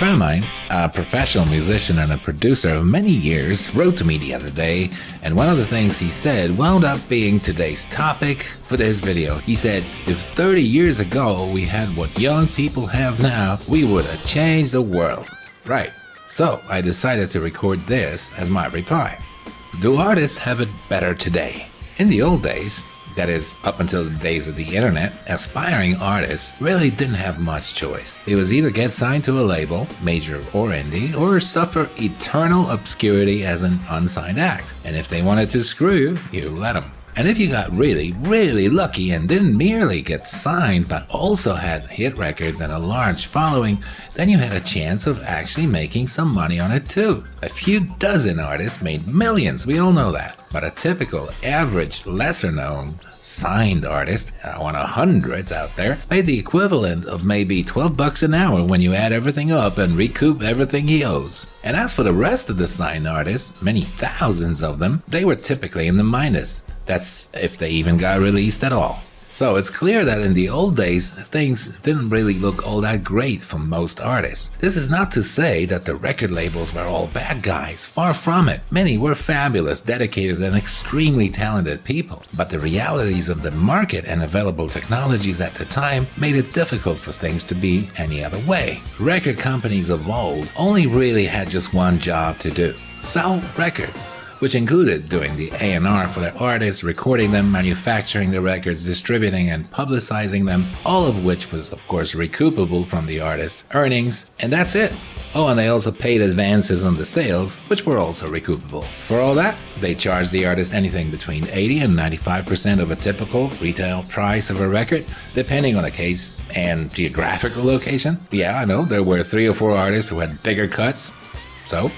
friend of mine, a professional musician and a producer of many years, wrote to me the other day, and one of the things he said wound up being today's topic for this video. He said, if 30 years ago we had what young people have now, we would have changed the world. Right. So I decided to record this as my reply. Do artists have it better today? In the old days, that is, up until the days of the internet, aspiring artists really didn't have much choice. It was either get signed to a label, major or indie, or suffer eternal obscurity as an unsigned act. And if they wanted to screw you, you let them. And if you got really, really lucky and didn't merely get signed but also had hit records and a large following, then you had a chance of actually making some money on it too. A few dozen artists made millions, we all know that. But a typical, average, lesser-known, signed artist, one of hundreds out there, made the equivalent of maybe $12 an hour when you add everything up and recoup everything he owes. And as for the rest of the signed artists, many thousands of them, they were typically in the minus. That's if they even got released at all. So it's clear that in the old days, things didn't really look all that great for most artists. This is not to say that the record labels were all bad guys, far from it. Many were fabulous, dedicated, and extremely talented people. But the realities of the market and available technologies at the time made it difficult for things to be any other way. Record companies of old only really had just one job to do: sell records, which included doing the A&R for their artists, recording them, manufacturing the records, distributing and publicizing them, all of which was of course recoupable from the artist's earnings, and that's it. Oh, and they also paid advances on the sales, which were also recoupable. For all that, they charged the artist anything between 80 and 95% of a typical retail price of a record, depending on the case and geographical location. Yeah, I know, there were 3 or 4 artists who had bigger cuts, so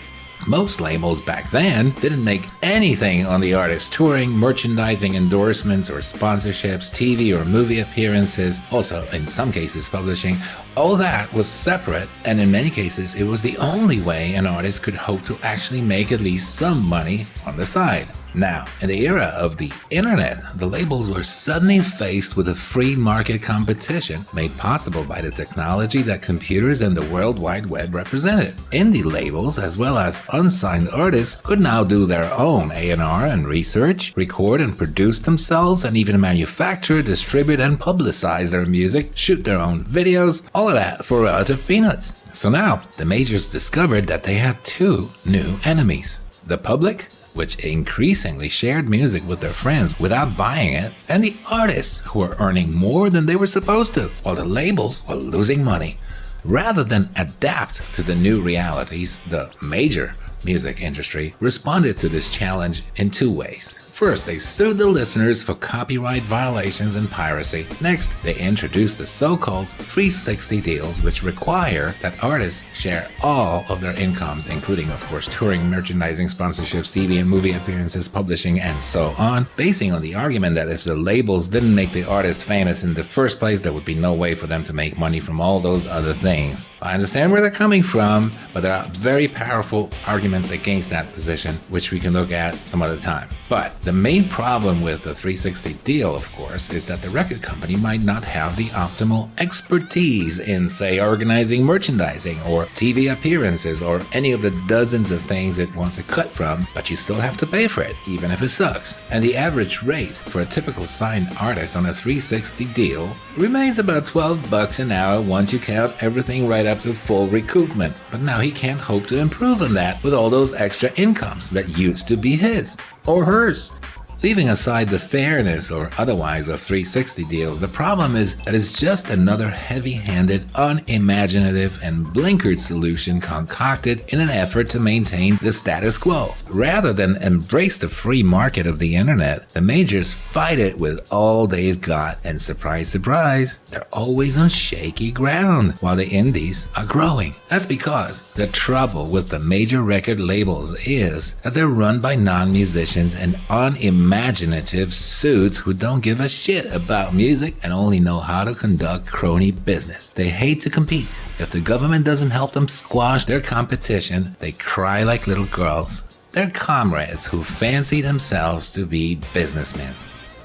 most labels back then didn't make anything on the artist's touring, merchandising, endorsements, or sponsorships, TV or movie appearances, also in some cases publishing. All that was separate, and in many cases it was the only way an artist could hope to actually make at least some money on the side. Now, in the era of the internet, the labels were suddenly faced with a free market competition made possible by the technology that computers and the World Wide Web represented. Indie labels, as well as unsigned artists, could now do their own A&R and research, record and produce themselves, and even manufacture, distribute, and publicize their music, shoot their own videos, all of that for relative peanuts. So now, the majors discovered that they had 2 new enemies: the public, which increasingly shared music with their friends without buying it, and the artists, who were earning more than they were supposed to, while the labels were losing money. Rather than adapt to the new realities, the major music industry responded to this challenge in 2 ways. First, they sued the listeners for copyright violations and piracy. Next, they introduced the so-called 360 deals, which require that artists share all of their incomes, including, of course, touring, merchandising, sponsorships, TV and movie appearances, publishing, and so on, basing on the argument that if the labels didn't make the artist famous in the first place, there would be no way for them to make money from all those other things. I understand where they're coming from, but there are very powerful arguments against that position, which we can look at some other time. But the main problem with the 360 deal, of course, is that the record company might not have the optimal expertise in, say, organizing merchandising or TV appearances or any of the dozens of things it wants to cut from, but you still have to pay for it, even if it sucks. And the average rate for a typical signed artist on a 360 deal remains about $12 an hour once you count everything right up to full recoupment. But now he can't hope to improve on that with all those extra incomes that used to be his or hers. Leaving aside the fairness or otherwise of 360 deals, the problem is that it's just another heavy-handed, unimaginative, and blinkered solution concocted in an effort to maintain the status quo. Rather than embrace the free market of the internet, the majors fight it with all they've got, and surprise, surprise, they're always on shaky ground, while the indies are growing. That's because the trouble with the major record labels is that they're run by non-musicians and unimaginative suits who don't give a shit about music and only know how to conduct crony business. They hate to compete. If the government doesn't help them squash their competition, they cry like little girls. They're comrades who fancy themselves to be businessmen.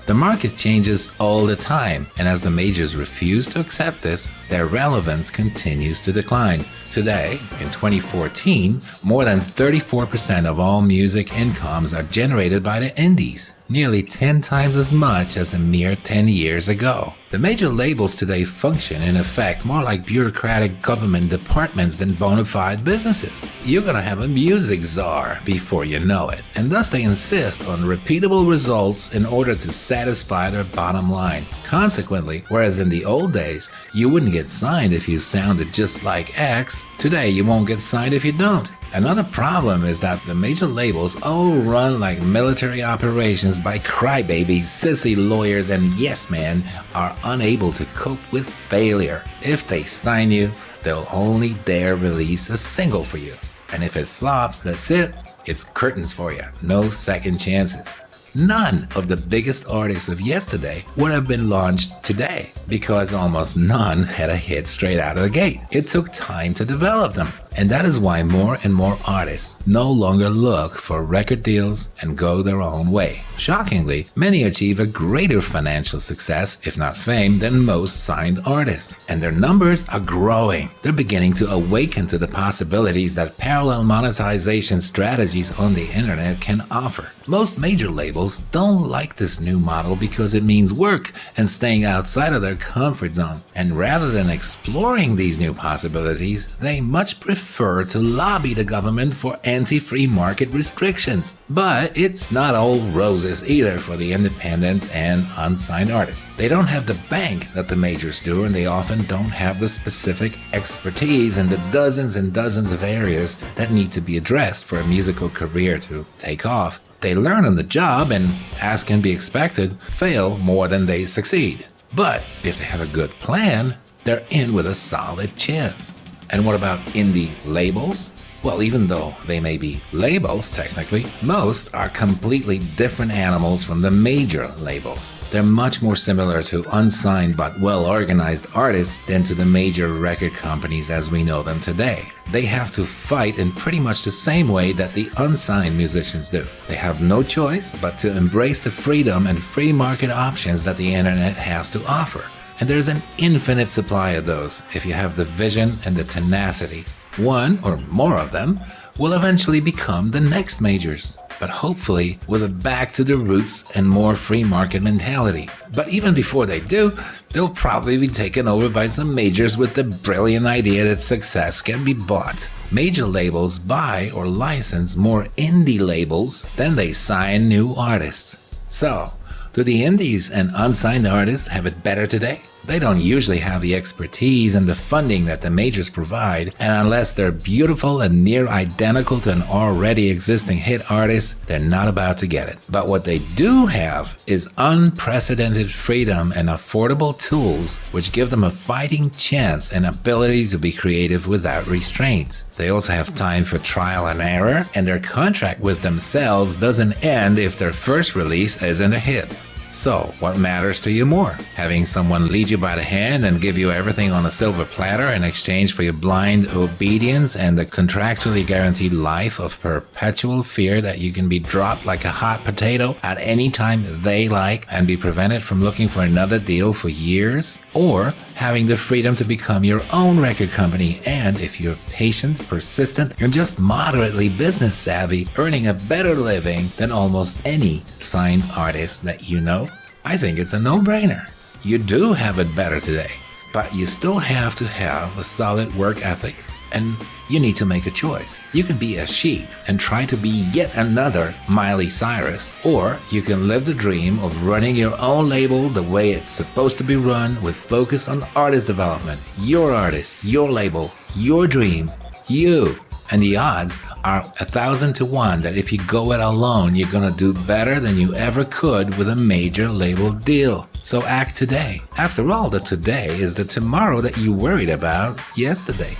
The market changes all the time, and as the majors refuse to accept this, their relevance continues to decline. Today, in 2014, more than 34% of all music incomes are generated by the indies, nearly 10 times as much as a mere 10 years ago. The major labels today function, in effect, more like bureaucratic government departments than bona fide businesses. You're gonna have a music czar before you know it, and thus they insist on repeatable results in order to satisfy their bottom line. Consequently, whereas in the old days, you wouldn't get signed if you sounded just like X, today you won't get signed if you don't. Another problem is that the major labels all run like military operations by crybabies, sissy lawyers, and yes men are unable to cope with failure. If they sign you, they'll only dare release a single for you. And if it flops, that's it. It's curtains for you. No second chances. None of the biggest artists of yesterday would have been launched today because almost none had a hit straight out of the gate. It took time to develop them. And that is why more and more artists no longer look for record deals and go their own way. Shockingly, many achieve a greater financial success, if not fame, than most signed artists. And their numbers are growing. They're beginning to awaken to the possibilities that parallel monetization strategies on the internet can offer. Most major labels don't like this new model because it means work and staying outside of their comfort zone. And rather than exploring these new possibilities, they much prefer to lobby the government for anti-free market restrictions. But it's not all roses either for the independents and unsigned artists. They don't have the bank that the majors do, and they often don't have the specific expertise in the dozens and dozens of areas that need to be addressed for a musical career to take off. They learn on the job and, as can be expected, fail more than they succeed. But if they have a good plan, they're in with a solid chance. And what about indie labels? Well, even though they may be labels technically, most are completely different animals from the major labels. They're much more similar to unsigned but well-organized artists than to the major record companies as we know them today. They have to fight in pretty much the same way that the unsigned musicians do. They have no choice but to embrace the freedom and free market options that the internet has to offer. And there's an infinite supply of those if you have the vision and the tenacity. One or more of them will eventually become the next majors, but hopefully with a back to the roots and more free market mentality. But even before they do, they'll probably be taken over by some majors with the brilliant idea that success can be bought. Major labels buy or license more indie labels than they sign new artists. So, do the indies and unsigned artists have it better today? They don't usually have the expertise and the funding that the majors provide, and unless they're beautiful and near identical to an already existing hit artist, they're not about to get it. But what they do have is unprecedented freedom and affordable tools which give them a fighting chance and ability to be creative without restraints. They also have time for trial and error, and their contract with themselves doesn't end if their first release isn't a hit. So, what matters to you more? Having someone lead you by the hand and give you everything on a silver platter in exchange for your blind obedience and the contractually guaranteed life of perpetual fear that you can be dropped like a hot potato at any time they like and be prevented from looking for another deal for years? Or having the freedom to become your own record company and, if you're patient, persistent, and just moderately business savvy, earning a better living than almost any signed artist that you know? I think it's a no-brainer. You do have it better today, but you still have to have a solid work ethic, and you need to make a choice. You can be a sheep and try to be yet another Miley Cyrus, or you can live the dream of running your own label the way it's supposed to be run, with focus on artist development. Your artist, your label, your dream, you. And the odds are 1,000 to 1 that if you go it alone, you're gonna do better than you ever could with a major label deal. So act today. After all, the today is the tomorrow that you worried about yesterday.